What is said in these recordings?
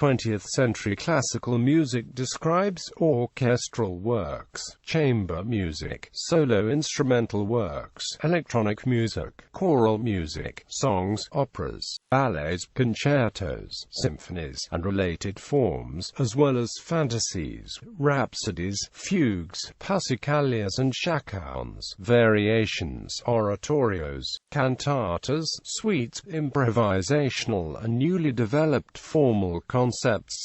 20th-century classical music describes orchestral works, chamber music, solo instrumental works, electronic music, choral music, songs, operas, ballets, concertos, symphonies, and related forms, as well as fantasies, rhapsodies, fugues, passacaglias and chaconnes, variations, oratorios, cantatas, suites, improvisational and newly developed formal concepts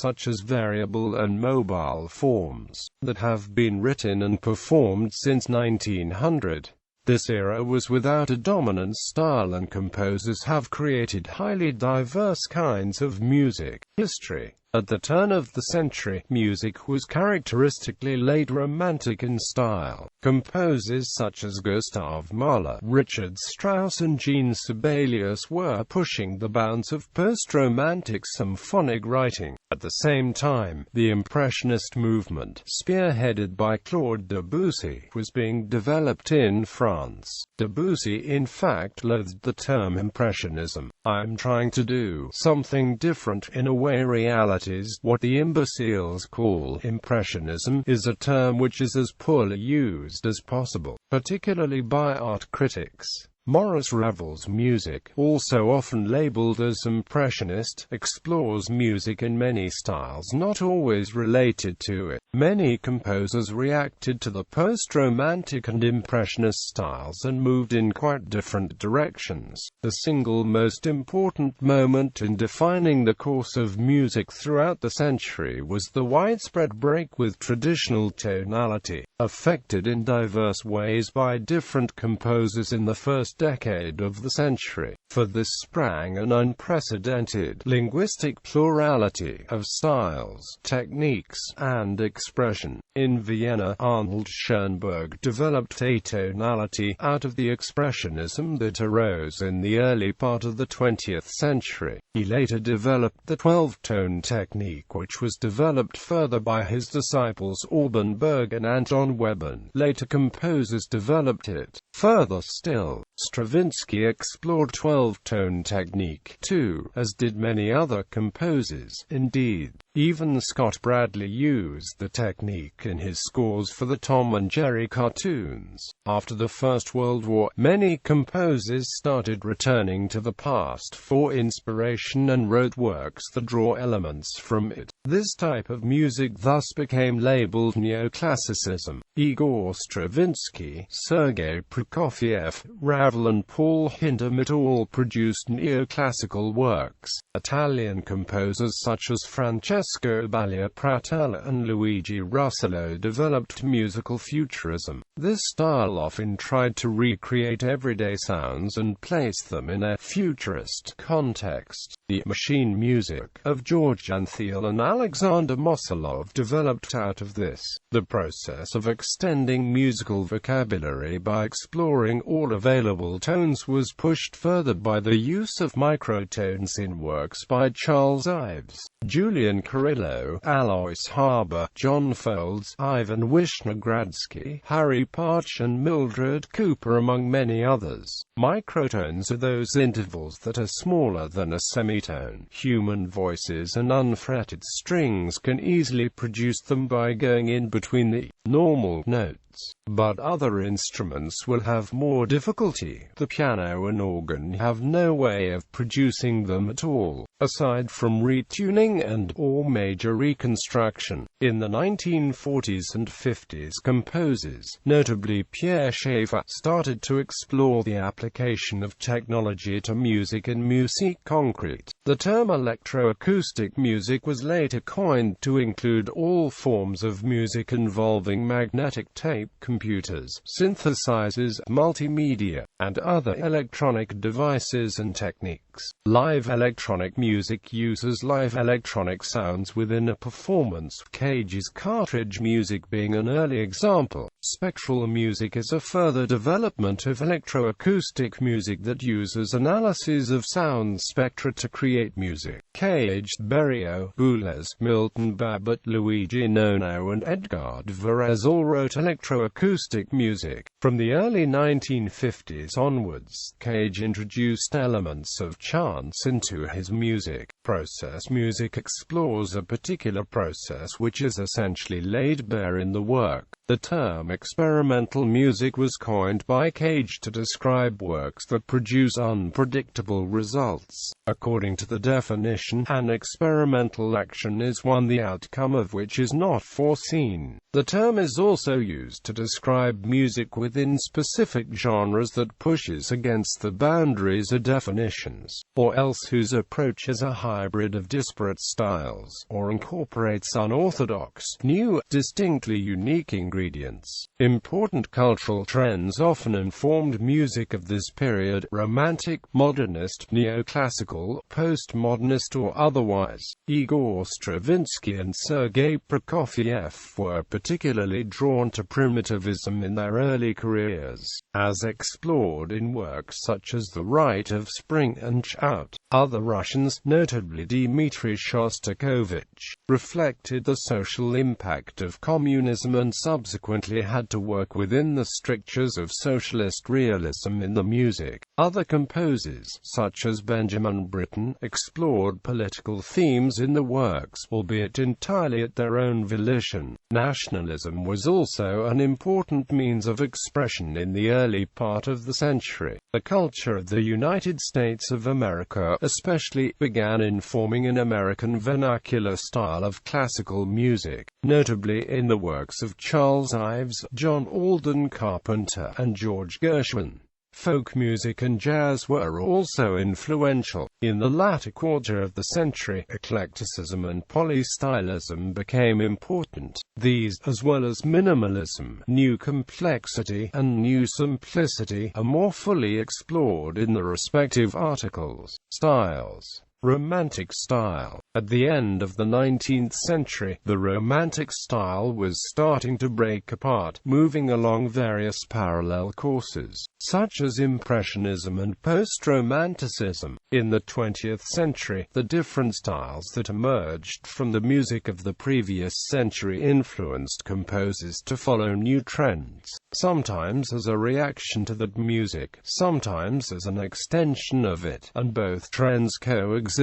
such as variable and mobile forms, that have been written and performed since 1900. This era was without a dominant style, and composers have created highly diverse kinds of music. History. At the turn of the century, music was characteristically late Romantic in style. Composers such as Gustav Mahler, Richard Strauss and Jean Sibelius were pushing the bounds of post-Romantic symphonic writing. At the same time, the Impressionist movement, spearheaded by Claude Debussy, was being developed in France. Debussy in fact loathed the term Impressionism. "I'm trying to do something different in a way reality is what the imbeciles call Impressionism," is a term which is as poorly used as possible, particularly by art critics. Maurice Ravel's music, also often labeled as Impressionist, explores music in many styles not always related to it. Many composers reacted to the post-Romantic and Impressionist styles and moved in quite different directions. The single most important moment in defining the course of music throughout the century was the widespread break with traditional tonality, affected in diverse ways by different composers in the first decade of the century. For this sprang an unprecedented linguistic plurality of styles, techniques, and expression. In Vienna, Arnold Schoenberg developed atonality out of the expressionism that arose in the early part of the 20th century. He later developed the 12-tone technique, which was developed further by his disciples Alban Berg and Anton Webern. Later composers developed it further still. Stravinsky explored 12-tone technique, too, as did many other composers. Indeed, even Scott Bradley used the technique in his scores for the Tom and Jerry cartoons. After the First World War, many composers started returning to the past for inspiration and wrote works that draw elements from it. This type of music thus became labeled Neoclassicism. Igor Stravinsky, Sergei Prokofiev, Ravel and Paul Hindemith all produced neoclassical works. Italian composers such as Francesco Baglia-Pratella and Luigi Russolo developed musical futurism. This style often tried to recreate everyday sounds and place them in a futurist context. The machine music of George Antheil and Alexander Mosolov developed out of this. The process of extending musical vocabulary by exploring all available tones was pushed further by the use of microtones in works by Charles Ives, Julian Carrillo, Alois Harbour, John Folds, Ivan Wishnegradsky, Harry Partch and Mildred Cooper, among many others. Microtones are those intervals that are smaller than a semitone. Human voices and unfretted strings can easily produce them by going in between the normal notes. But other instruments will have more difficulty. The piano and organ have no way of producing them at all, aside from retuning and/or major reconstruction. In the 1940s and 50s, composers, notably Pierre Schaeffer, started to explore the application of technology to music in musique concrete. The term electroacoustic music was later coined to include all forms of music involving magnetic tape, computers, synthesizers, multimedia, and other electronic devices and techniques. Live electronic music uses live electronic sounds within a performance, Cage's cartridge music being an early example. Spectral music is a further development of electroacoustic music that uses analyses of sound spectra to create music. Caged Berrio, Boulez, Milton Babbitt, Luigi Nono and Edgard Varese all wrote electroacoustic music. From the early 1950s onwards, Cage introduced elements of chance into his music. Process music explores a particular process which is essentially laid bare in the work. The term experimental music was coined by Cage to describe works that produce unpredictable results. According to the definition, an experimental action is one the outcome of which is not foreseen. The term is also used to describe music within specific genres that pushes against the boundaries of definitions, or else whose approach is a hybrid of disparate styles, or incorporates unorthodox, new, distinctly unique ingredients. Important cultural trends often informed music of this period: romantic, modernist, neoclassical, postmodernist or otherwise. Igor Stravinsky and Sergei Prokofiev were particularly drawn to primitivism in their early careers, as explored in works such as The Rite of Spring and Shout. Other Russians, notably Dmitri Shostakovich, reflected the social impact of communism and subsequently had to work within the strictures of socialist realism in the music. Other composers, such as Benjamin Britten, explored political themes in the works, albeit entirely at their own volition. Nationalism was also an important means of expression in the early part of the century. The culture of the United States of America especially began informing an American vernacular style of classical music, notably in the works of Charles Ives, John Alden Carpenter, and George Gershwin. Folk music and jazz were also influential. In the latter quarter of the century, eclecticism and polystylism became important. These, as well as minimalism, new complexity, and new simplicity, are more fully explored in the respective articles. Styles. Romantic style. At the end of the 19th century, the Romantic style was starting to break apart, moving along various parallel courses, such as Impressionism and Post-Romanticism. In the 20th century, the different styles that emerged from the music of the previous century influenced composers to follow new trends, sometimes as a reaction to that music, sometimes as an extension of it, and both trends coexisted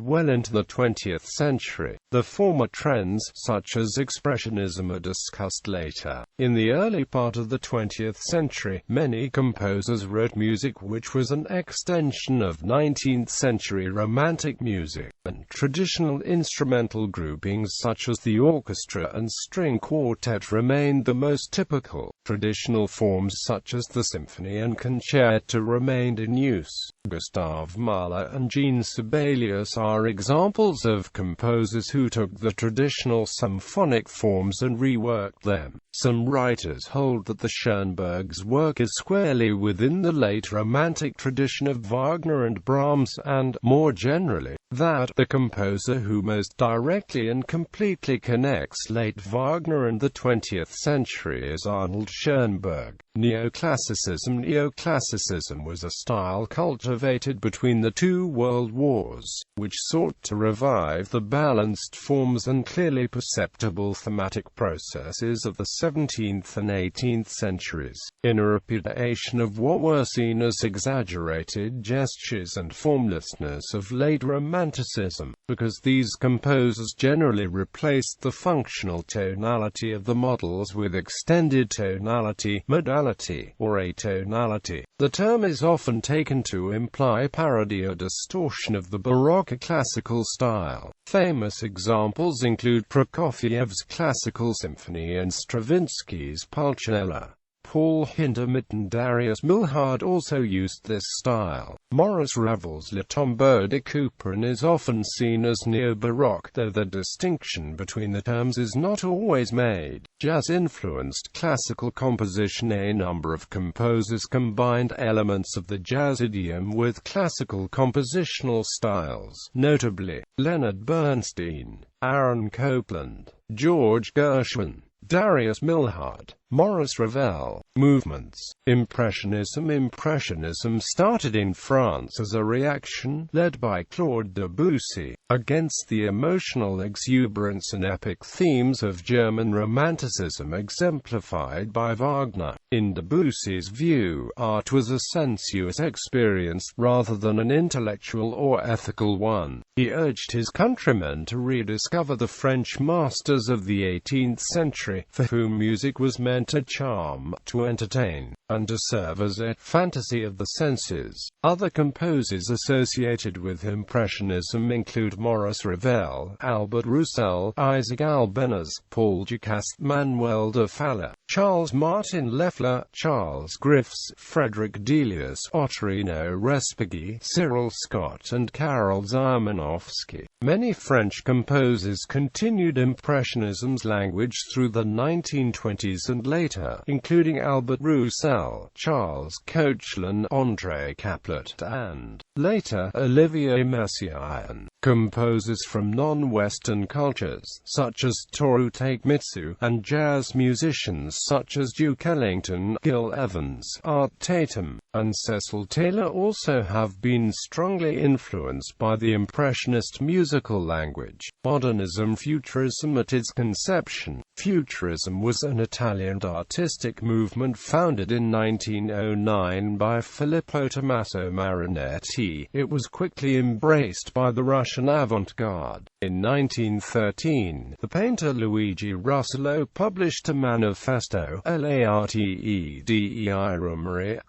well into the 20th century. The former trends, such as Expressionism, are discussed later. In the early part of the 20th century, many composers wrote music which was an extension of 19th century Romantic music, and traditional instrumental groupings such as the orchestra and string quartet remained the most typical. Traditional forms such as the symphony and concerto remained in use. Gustav Mahler and Jean Sibelius are examples of composers who took the traditional symphonic forms and reworked them. Some writers hold that the Schoenberg's work is squarely within the late Romantic tradition of Wagner and Brahms and, more generally, that the composer who most directly and completely connects late Wagner and the 20th century is Arnold Schoenberg. Neoclassicism. Neoclassicism was a style cultivated between the two world wars, which sought to revive the balanced forms and clearly perceptible thematic processes of the 17th and 18th centuries, in a repudiation of what were seen as exaggerated gestures and formlessness of late Romanticism, because these composers generally replaced the functional tonality of the models with extended tonality, modality, or atonality. The term is often taken to imply parody or distortion of the Baroque classical style. Famous examples include Prokofiev's Classical Symphony and Stravinsky's Pulcinella. Paul Hindemith and Darius Milhaud also used this style. Maurice Ravel's Le Tombeau de Couperin is often seen as neo-Baroque, though the distinction between the terms is not always made. Jazz-influenced classical composition. A number of composers combined elements of the jazz idiom with classical compositional styles, notably Leonard Bernstein, Aaron Copland, George Gershwin, Darius Milhaud, Maurice Ravel. Movements. Impressionism started in France as a reaction, led by Claude Debussy, against the emotional exuberance and epic themes of German Romanticism exemplified by Wagner. In Debussy's view, art was a sensuous experience, rather than an intellectual or ethical one. He urged his countrymen to rediscover the French masters of the 18th century, for whom music was meant to charm, to entertain, and to serve as a fantasy of the senses. Other composers associated with Impressionism include Maurice Ravel, Albert Roussel, Isaac Albéniz, Paul Ducasse, Manuel de Falla, Charles Martin Leffler, Charles Griffiths, Frederick Delius, Ottorino Respighi, Cyril Scott, and Karol Szymanowski. Many French composers continued Impressionism's language through the 1920s and later, including Albert Roussel, Charles Koechlin, André Caplet, and, later, Olivier Messiaen. Composers from non-Western cultures, such as Toru Takemitsu, and jazz musicians such as Duke Ellington, Gil Evans, Art Tatum, and Cecil Taylor also have been strongly influenced by the Impressionist musical language. Modernism. Futurism. At its conception, Futurism was an Italian artistic movement founded in 1909 by Filippo Tommaso Marinetti. It was quickly embraced by the Russian avant-garde. In 1913, the painter Luigi Russolo published a manifesto, L'Arte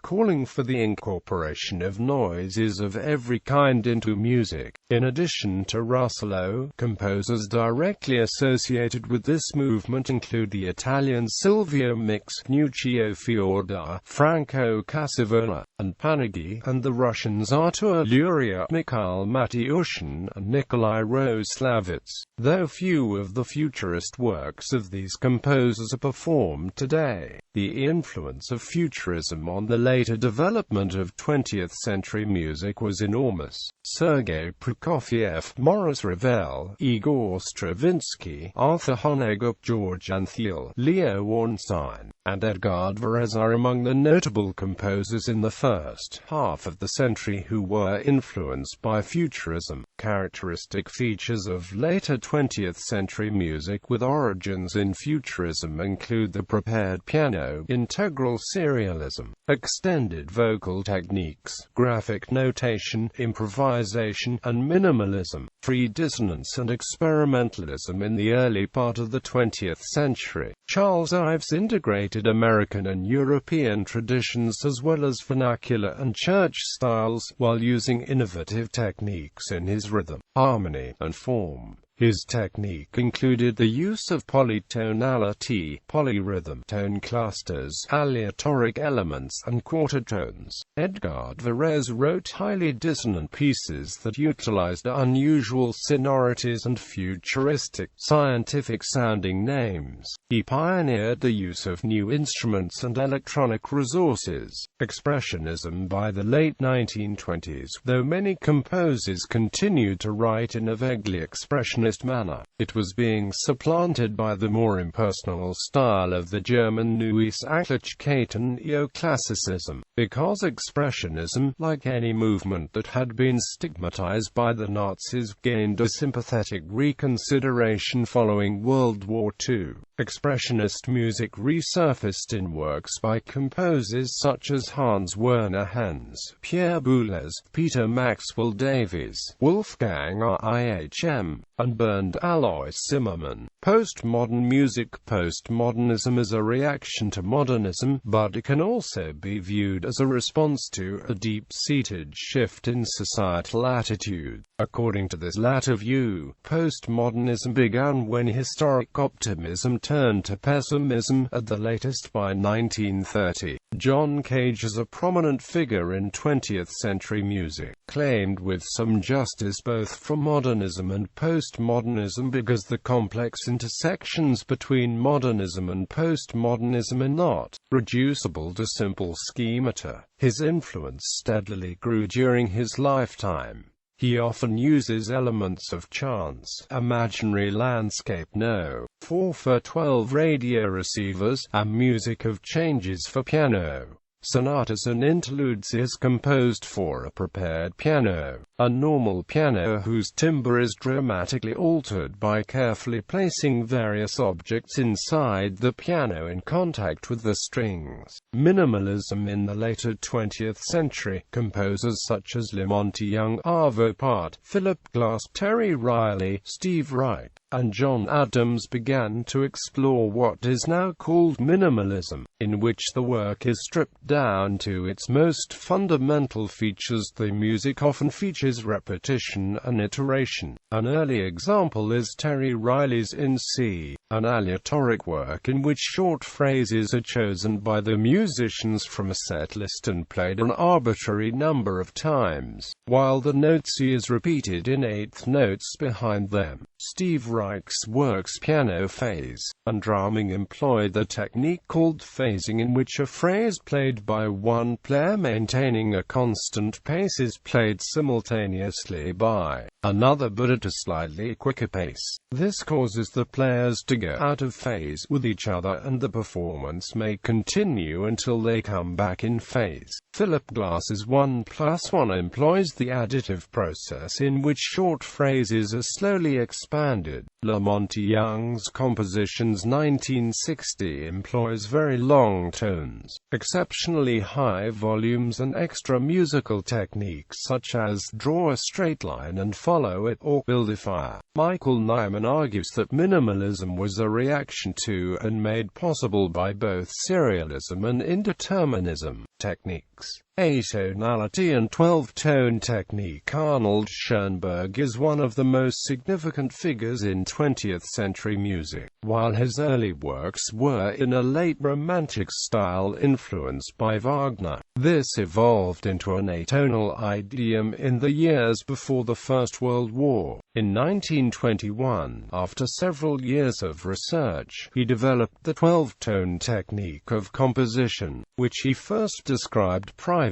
calling for the incorporation of noises of every kind into music. In addition to Russolo, composers directly associated with this movement include the Italian Silvio Mix, Nuccio Fiorda, Franco Casavola, and Panigi, and the Russians Artur Luria, Mikhail Matyushin, and Nikolai Roslavitz, though few of the futurist works of these composers are performed today. The influence of Futurism on the later development of 20th-century music was enormous. Sergei Prokofiev, Maurice Ravel, Igor Stravinsky, Arthur Honegger, George Antheil, Leo Ornstein, and Edgard Varese are among the notable composers in the first half of the century who were influenced by Futurism. Characteristic features of later 20th-century music with origins in Futurism include the prepared piano, integral serialism, extended vocal techniques, graphic notation, improvisation, and minimalism, free dissonance and experimentalism. In the early part of the 20th century, Charles Ives integrated American and European traditions as well as vernacular and church styles, while using innovative techniques in his rhythm, harmony, and form. His technique included the use of polytonality, polyrhythm, tone clusters, aleatoric elements, and quartertones. Edgard Varese wrote highly dissonant pieces that utilized unusual sonorities and futuristic, scientific-sounding names. He pioneered the use of new instruments and electronic resources. Expressionism. By the late 1920s, though many composers continued to write in a vaguely expressionist manner, it was being supplanted by the more impersonal style of the German Neues Neoclassicism, because Expressionism, like any movement that had been stigmatized by the Nazis, gained a sympathetic reconsideration following World War II. Expressionist music resurfaced in works by composers such as Hans Werner Henze, Pierre Boulez, Peter Maxwell Davies, Wolfgang Ihm, and Bernd Alois Zimmermann. Postmodern music. Postmodernism is a reaction to modernism, but it can also be viewed as a response to a deep-seated shift in societal attitude. According to this latter view, postmodernism began when historic optimism turned to pessimism, at the latest by 1930. John Cage, as a prominent figure in 20th-century music, claimed with some justice both for modernism and postmodernism because the complex intersections between modernism and postmodernism are not reducible to simple schemata. His influence steadily grew during his lifetime. He often uses elements of chance, imaginary landscape No. 4 for 12 radio receivers, and music of changes for piano. Sonatas and interludes is composed for a prepared piano, a normal piano whose timbre is dramatically altered by carefully placing various objects inside the piano in contact with the strings. Minimalism in the later 20th century, composers such as Lamonti Young, Arvo Part, Philip Glass, Terry Riley, Steve Reich, and John Adams began to explore what is now called minimalism, in which the work is stripped down to its most fundamental features. The music often features repetition and iteration. An early example is Terry Riley's In C, an aleatoric work in which short phrases are chosen by the musicians from a set list and played an arbitrary number of times, while the note C is repeated in eighth notes behind them. Steve Reich's works piano phase and drumming employ the technique called phasing, in which a phrase played by one player maintaining a constant pace is played simultaneously by another but at a slightly quicker pace. This causes the players to go out of phase with each other, and the performance may continue until they come back in phase. Philip Glass's 1+1 employs the additive process in which short phrases are slowly expanded. Lamonti Young's Compositions 1960 employs very long tones, exceptionally high volumes, and extra musical techniques such as draw a straight line and follow it or build a fire. Michael Nyman argues that minimalism was a reaction to and made possible by both serialism and indeterminism techniques. Atonality and 12-tone technique. Arnold Schoenberg is one of the most significant figures in 20th-century music. While his early works were in a late Romantic style influenced by Wagner, this evolved into an atonal idiom in the years before the First World War. In 1921, after several years of research, he developed the 12-tone technique of composition, which he first described privately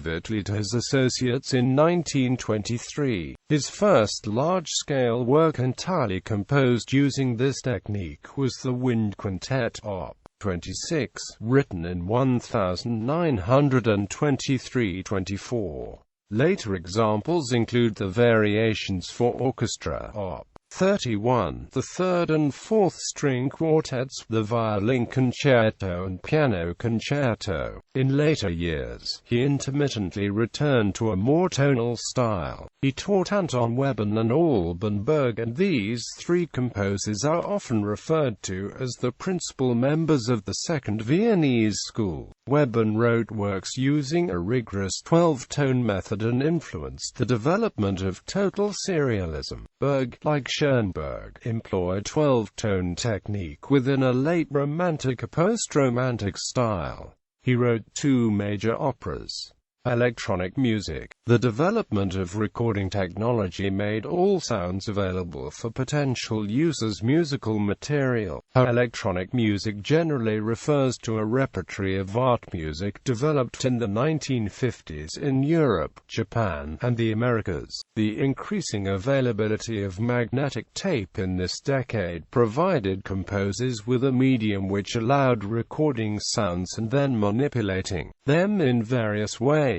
to his associates in 1923. His first large-scale work entirely composed using this technique was the Wind Quintet Op. 26, written in 1923-24. Later examples include the variations for orchestra Op. 31, the third and fourth string quartets, the violin concerto and piano concerto. In later years, he intermittently returned to a more tonal style. He taught Anton Webern and Alban Berg, and these three composers are often referred to as the principal members of the Second Viennese School. Webern wrote works using a rigorous 12-tone method and influenced the development of total serialism. Berg, like Schoenberg, employed 12-tone technique within a late Romantic or post-Romantic style. He wrote two major operas. Electronic music. The development of recording technology made all sounds available for potential use as musical material. Electronic music generally refers to a repertory of art music developed in the 1950s in Europe, Japan, and the Americas. The increasing availability of magnetic tape in this decade provided composers with a medium which allowed recording sounds and then manipulating them in various ways.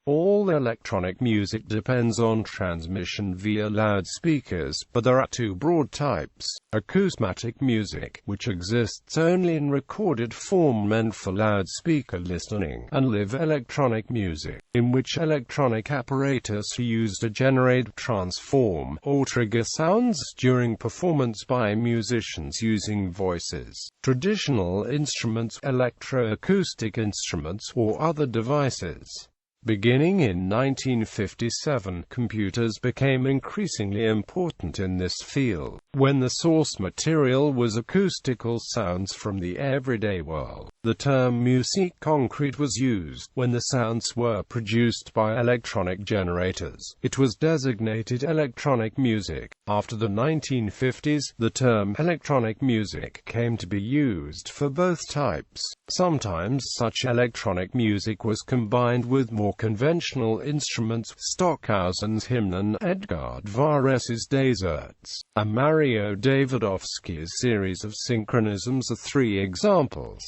All electronic music depends on transmission via loudspeakers, but there are two broad types: acousmatic music, which exists only in recorded form meant for loudspeaker listening, and live electronic music, in which electronic apparatus are used to generate, transform, or trigger sounds during performance by musicians using voices, traditional instruments, electroacoustic instruments, or other devices. Beginning in 1957, computers became increasingly important in this field, when the source material was acoustical sounds from the everyday world. The term musique concrète was used when the sounds were produced by electronic generators. It was designated electronic music. After the 1950s, the term electronic music came to be used for both types. Sometimes such electronic music was combined with more more conventional instruments, Stockhausen's Hymnen, Edgard Varse's Deserts, and Mario Davidovsky's series of synchronisms are three examples.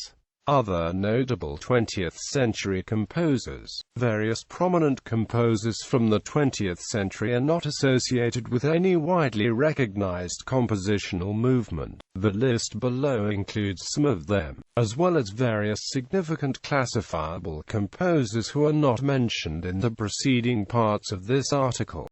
Other notable 20th-century composers. Various prominent composers from the 20th century are not associated with any widely recognized compositional movement. The list below includes some of them, as well as various significant classifiable composers who are not mentioned in the preceding parts of this article.